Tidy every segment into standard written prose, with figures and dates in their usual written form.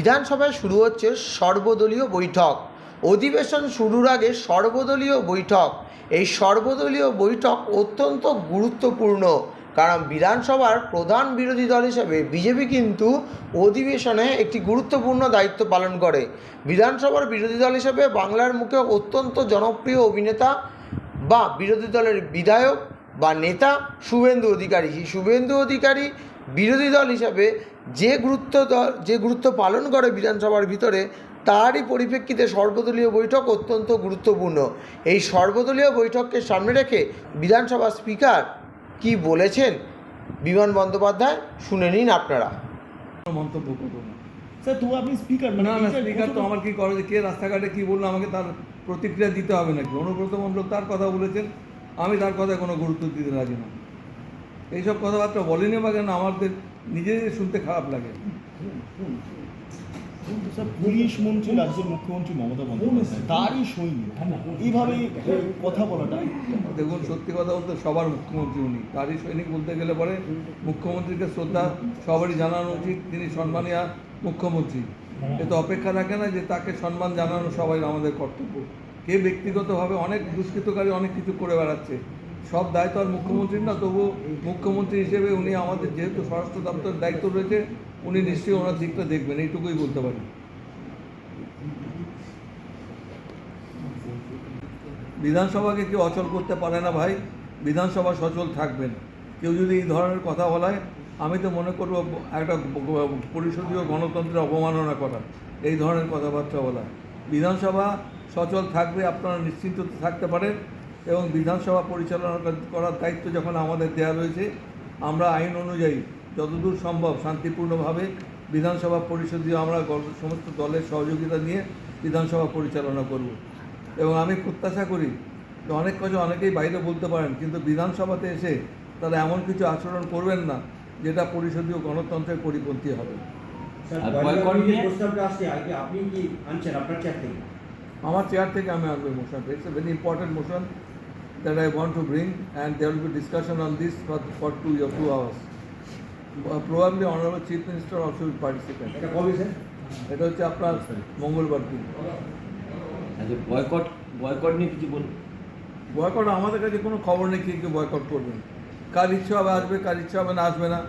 বিধানসভায় শুরু হচ্ছে সর্বদলীয় বৈঠক। অধিবেশন শুরুর আগে সর্বদলীয় বৈঠক। এই সর্বদলীয় বৈঠক অত্যন্ত গুরুত্বপূর্ণ, কারণ বিধানসভার প্রধান বিরোধী দল হিসেবে বিজেপি কিন্তু অধিবেশনে একটি গুরুত্বপূর্ণ দায়িত্ব পালন করে। বিধানসভার বিরোধী দল হিসেবে বাংলার মুখে অত্যন্ত জনপ্রিয় অভিনেতা বা বিরোধী দলের বিধায়ক বা নেতা শুভেন্দু অধিকারী। শুভেন্দু অধিকারী বিরোধী দল হিসাবে যে গুরুত্ব পালন করে বিধানসভার ভিতরে, তারই পরিপ্রেক্ষিতে সর্বদলীয় বৈঠক অত্যন্ত গুরুত্বপূর্ণ। এই সর্বদলীয় বৈঠককে সামনে রেখে বিধানসভার স্পিকার কি বলেছেন বিমান বন্দ্যোপাধ্যায়, শুনে নিন আপনারা। মন্তব্য করবো না স্যার। তো আপনি স্পিকার না স্পিকার তো আমার কি করে, কে রাস্তাঘাটে কি বললো আমাকে তার প্রতিক্রিয়া দিতে হবে নাকি? অনুব্রত মণ্ডল তার কথা বলেছেন, আমি তার কথায় কোনো গুরুত্ব দিতে রাজি না। এইসব কথাবার্তা বলেনি বা কেন আমাদের নিজেদের শুনতে খারাপ লাগে। স্যার, পুলিশ মন্ত্রী রাজ্যের মুখ্যমন্ত্রী মমতা বন্দ্যোপাধ্যায় তারই সৈনিক, এইভাবে কথা বলাটা, দেখুন সত্যি কথা বলতে সবার মুখ্যমন্ত্রী উনি, তারই সৈনিক বলতে গেলে পরে মুখ্যমন্ত্রীকে শ্রদ্ধা সবারই জানানো উচিত। তিনি সম্মানীয় মুখ্যমন্ত্রী, এ তো অপেক্ষা রাখে না যে তাকে সম্মান জানানো সবাই আমাদের কর্তব্য। কে ব্যক্তিগতভাবে অনেক দুষ্কৃতকারী অনেক কিছু করে বেড়াচ্ছে, সব দায়িত্ব আর মুখ্যমন্ত্রীর না। তবু মুখ্যমন্ত্রী হিসেবে উনি আমাদের যেহেতু স্বরাষ্ট্র দপ্তরের দায়িত্ব রয়েছে, উনি নিশ্চয়ই ওনার দিকটা দেখবেন, এইটুকুই বলতে পারি। বিধানসভাকে কেউ অচল করতে পারে না ভাই, বিধানসভা সচল থাকবেন। কেউ যদি এই ধরনের কথা বলায়, আমি তো মনে করব একটা পরিষদীয় গণতন্ত্রের অবমাননা করা, এই ধরনের কথাবার্তা বলা। বিধানসভা সচল থাকবে, আপনারা নিশ্চিন্ত থাকতে পারেন। এবং বিধানসভা পরিচালনা করার দায়িত্ব যখন আমাদের দেওয়া রয়েছে, আমরা আইন অনুযায়ী যতদূর সম্ভব শান্তিপূর্ণভাবে বিধানসভা পরিষদীয় আমরা সমস্ত দলের সহযোগিতা নিয়ে বিধানসভা পরিচালনা করব। এবং আমি প্রত্যাশা করি যে অনেকেই বাইরে বলতে পারেন, কিন্তু বিধানসভাতে এসে তারা এমন কিছু আচরণ করবেন না যেটা পরিষদীয় গণতন্ত্রের পরিপন্থী হবে। আমার চেয়ার থেকে আমি আনবো motion. It's a very important motion that I want to bring, and there will be discussion on this for 2 hours. Probably Honorable Chief Minister also will participate. এটা হচ্ছে আপনার মঙ্গলবার দিন। বয়কট নিয়ে কিছু বলুন। বয়কট আমাদের কাছে কোনো খবর নেই কে বয়কট করবেন। কার ইচ্ছা হবে আসবে, কার ইচ্ছা হবে না আসবে না।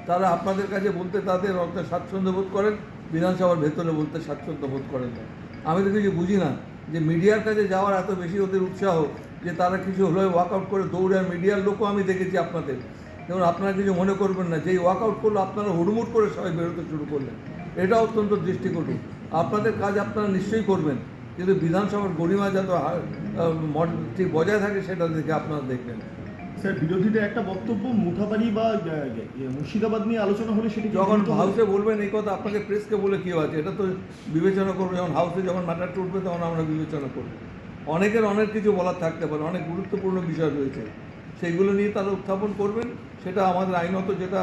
তারা আপনাদের কাছে বলতে তাদের অর্থে স্বাচ্ছন্দ্য বোধ করেন, বিধানসভার ভেতরে বলতে স্বাচ্ছন্দ্য বোধ করেন না। আমি তো কিছু বুঝি না যে মিডিয়ার কাছে যাওয়ার এত বেশি ওদের উৎসাহ যে তারা কিছু হলে ওয়াকআউট করে দৌড়ে। আর মিডিয়ার লোকও আমি দেখেছি আপনাদের, যেমন আপনারা কিছু মনে করবেন না, যেই ওয়াকআউট করলো আপনারা হুড়মুড় করে সবাই বেরোতে শুরু করলেন। এটা অত্যন্ত দৃষ্টিকটু। আপনাদের কাজ আপনারা নিশ্চয়ই করবেন, কিন্তু বিধানসভার গরিমা যাতে ঠিক বজায় থাকে সেটা দেখে আপনারা দেখবেন। স্যার, বিরোধীদের একটা বক্তব্য মুথাবাড়ি বা মুর্শিদাবাদ নিয়ে আলোচনা হলে সেটি যখন হাউসে বলবেন এই কথা, আপনাকে প্রেসকে বলে কী আছে? এটা তো বিবেচনা করবো, যখন হাউসে যখন ম্যাটারটা উঠবে তখন আমরা বিবেচনা করব। অনেকের অনেক কিছু বলার থাকতে পারে, অনেক গুরুত্বপূর্ণ বিষয় রয়েছে, সেইগুলো নিয়ে তারা উত্থাপন করবেন। সেটা আমাদের আইনত যেটা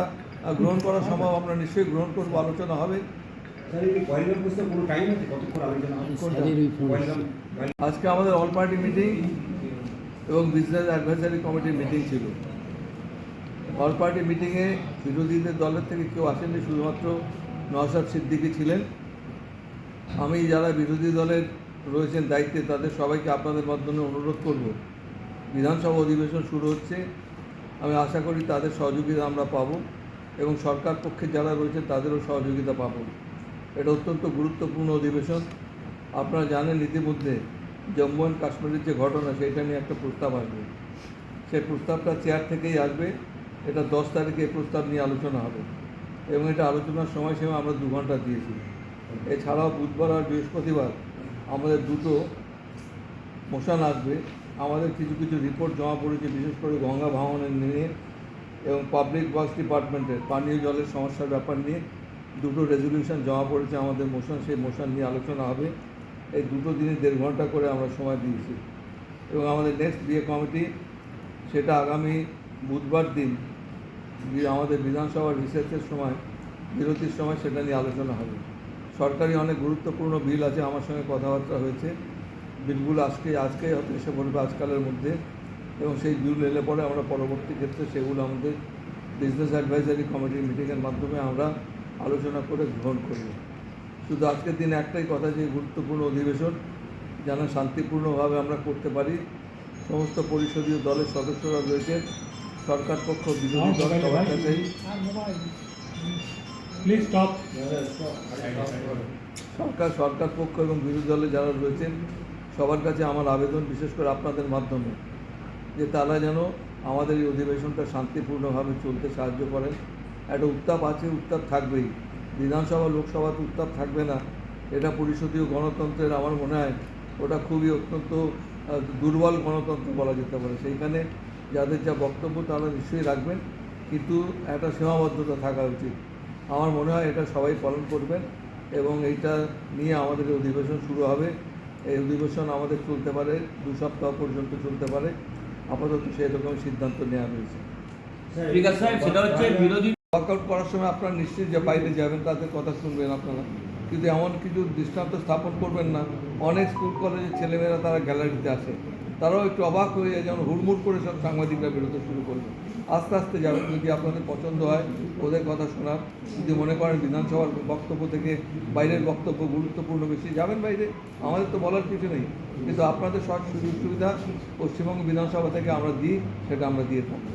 গ্রহণ করা সম্ভব আমরা নিশ্চয়ই গ্রহণ করবো, আলোচনা হবে। আজকে আমাদের অল পার্টি মিটিং এবং বিজনেস অ্যাডভাইজারি কমিটির মিটিং ছিল। অল পার্টি মিটিংয়ে বিরোধীদের দলের থেকে কেউ আসেননি, শুধুমাত্র নওশাদ সিদ্দিকী ছিলেন। আমি যারা বিরোধী দলের রয়েছেন দায়িত্বে, তাদের সবাইকে আপনাদের মাধ্যমে অনুরোধ করব, বিধানসভা অধিবেশন শুরু হচ্ছে, আমি আশা করি তাদের সহযোগিতা আমরা পাব এবং সরকার পক্ষে যারা রয়েছেন তাদেরও সহযোগিতা পাব। এটা অত্যন্ত গুরুত্বপূর্ণ অধিবেশন। আপনারা জানেন ইতিমধ্যে জম্মু অ্যান্ড কাশ্মীরের যে ঘটনা, সেইটা নিয়ে একটা প্রস্তাব আসবে। সেই প্রস্তাবটা চেয়ার থেকেই আসবে। এটা 10 তারিখে এই প্রস্তাব নিয়ে আলোচনা হবে এবং এটা আলোচনার সময়সীমা আমরা 2 ঘন্টা দিয়েছি। এছাড়াও বুধবার আর বৃহস্পতিবার আমাদের 2টো মোশন আসবে। আমাদের কিছু রিপোর্ট জমা পড়েছে, বিশেষ করে গঙ্গা ভাঙনের নিয়ে এবং পাবলিক ওয়ার্কস ডিপার্টমেন্টের পানীয় জলের সমস্যার ব্যাপার নিয়ে 2টো রেজলিউশন জমা পড়েছে আমাদের মোশন। সেই মোশন নিয়ে আলোচনা হবে। এই 2টো দিনে 1.5 ঘন্টা করে আমরা সময় দিয়েছি। এবং আমাদের নেক্সট বিএ কমিটি, সেটা আগামী বুধবার দিন আমাদের বিধানসভার রিসেসের সময়, বিরতির সময় সেটা নিয়ে আলোচনা হবে। সরকারি অনেক গুরুত্বপূর্ণ বিল আছে, আমার সঙ্গে কথাবার্তা হয়েছে। বিলগুলো আজকেই হয়তো এসে পড়বে আজকালের মধ্যে, এবং সেই বিল এলে পরে আমরা পরবর্তী ক্ষেত্রে সেগুলো আমাদের বিজনেস অ্যাডভাইজারি কমিটির মিটিংয়ের মাধ্যমে আমরা আলোচনা করে গ্রহণ করব। শুধু আজকের দিনে একটাই কথা, যে গুরুত্বপূর্ণ অধিবেশন যেন শান্তিপূর্ণভাবে আমরা করতে পারি। সমস্ত পরিষদীয় দলের সদস্যরা রয়েছেন, সরকার পক্ষ বিরোধী দল সবার কাছেই Please stop. সরকার পক্ষ এবং বিরোধী দলে যারা রয়েছেন সবার কাছে আমার আবেদন, বিশেষ করে আপনাদের মাধ্যমে, যে তারা যেন আমাদের এই অধিবেশনটা শান্তিপূর্ণভাবে চলতে সাহায্য করেন। একটা উত্তাপ আছে, উত্তাপ থাকবেই, বিধানসভা লোকসভাতে উত্তাপ থাকবে না, এটা পরিষদীয় গণতন্ত্রের আমার মনে হয় ওটা খুবই অত্যন্ত দুর্বল গণতন্ত্র বলা যেতে পারে। সেইখানে যাদের যা বক্তব্য তারা নিশ্চয়ই রাখবেন, কিন্তু একটা সীমাবদ্ধতা থাকা উচিত। আমার মনে হয় এটা সবাই পালন করবেন এবং এইটা নিয়ে আমাদের এই অধিবেশন শুরু হবে। এই অধিবেশন আমাদের চলতে পারে 2 সপ্তাহ পর্যন্ত চলতে পারে, আপাতত সেই রকম সিদ্ধান্ত নেওয়া হয়েছে। স্পিকার সাহেব, সেটা হচ্ছে বিরোধী ওয়ার্কআউট করার সময় আপনারা নিশ্চয়ই যে বাইরে যাবেন তাদের কথা শুনবেন আপনারা, কিন্তু এমন কিছু দৃষ্টান্ত স্থাপন করবেন না। অনেক স্কুল কলেজের ছেলেমেয়েরা তারা গ্যালারিতে আসে, তারাও একটু অবাক হয়ে যায়, যেমন হুড়মুড় করে সব সাংবাদিকরা বেরোতে শুরু করবে। আস্তে আস্তে যাবেন, যদি আপনাদের পছন্দ হয় ওদের কথা শোনার, যদি মনে করেন বিধানসভার বক্তব্য থেকে বাইরের বক্তব্য গুরুত্বপূর্ণ বেশি, যাবেন বাইরে, আমাদের তো বলার কিছু নেই। কিন্তু আপনাদের সব সুযোগ সুবিধা পশ্চিমবঙ্গ বিধানসভা থেকে আমরা দিই, সেটা আমরা দিয়ে থাকবো।